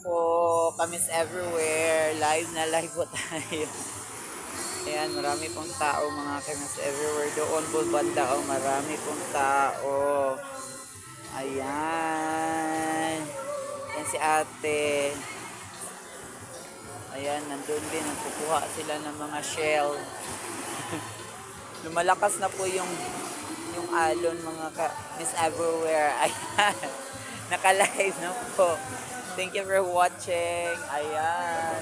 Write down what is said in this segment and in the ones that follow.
po, Kamis Everywhere. Live na live po tayo. Ayan, marami pong tao mga Kamis Everywhere. Doon po banda, oh, marami pong tao. Ayan. Yan si ate. Ayan, nandun din. Nagkukuha sila ng mga shell. Lumalakas na po yung alon mga Miss Everywhere. Ayan. Naka-live na po. Thank you for watching. Ayan.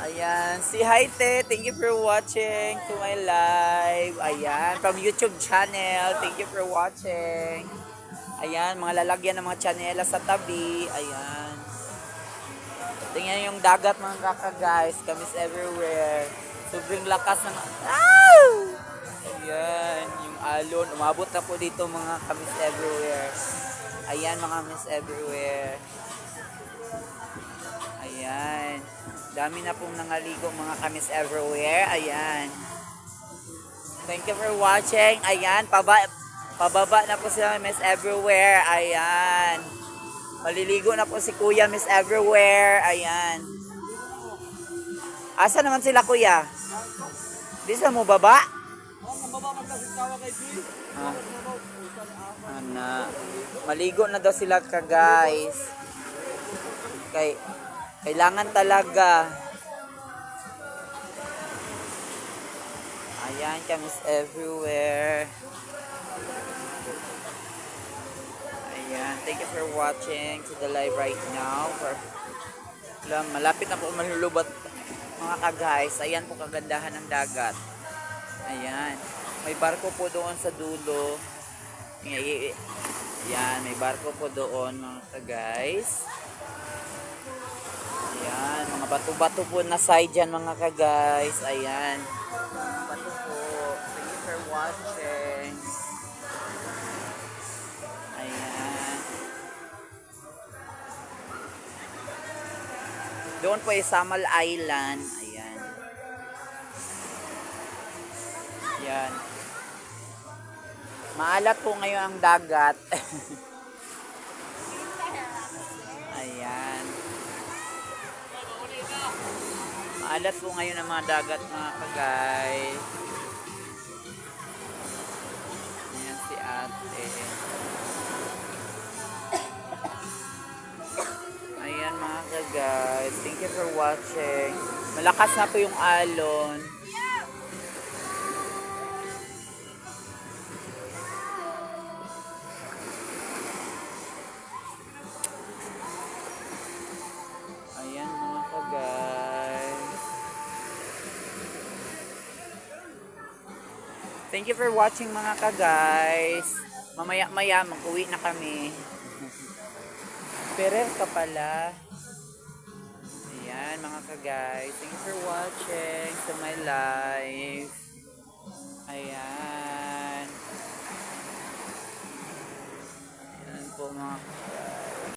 Ayan. Si hi, te. Thank you for watching to my live. Ayan. From YouTube channel. Thank you for watching. Ayan. Mga lalagyan ng mga chanela sa tabi. Ayan. Tingnan yung dagat mga kaka guys. Kamis Everywhere. Sobrang lakas ng... Ow! Ayan. Yung alon. Umabot na po dito mga Kamis Everywhere. Ayan mga Miss Everywhere. Ayan. Dami na pong nangaligo mga Kamis Everywhere. Ayan. Thank you for watching. Ayan. Pababa na po sila Miss Everywhere. Ayan. Maliligo na po si Kuya Miss Everywhere. Ayan. Asa naman sila Kuya? Di sa mo baba? Ana. Maligo na daw sila ka guys. Kailangan talaga. Ayan, Kamis Everywhere. Ayan, thank you for watching to the live right now. Malapit na po malulubat mga ka-guys. Ayan po kagandahan ng dagat. Ayan. May barko po doon sa dulo. Ayan, may barko po doon mga ka-guys. Ayan, mga bato-bato po na side dyan mga ka-guys. Ayan. Bato po. Thank you for watching. Ayan. Doon po ay Samal Island. Ayan. Ayan. Maalat po ngayon ang dagat. Ayan. Maalat po ngayon ang mga dagat mga ka-guys. Ayan si ate. Ayan mga ka-guys. Thank you for watching. Malakas na po yung alon. Ayan mga ka-guys. Thank you for watching mga ka-guys. Mamaya-maya mag-uwi na kami. Perer ka pala. Ayan mga ka-guys. Thank you for watching to my live. Ayan. Ayan po mga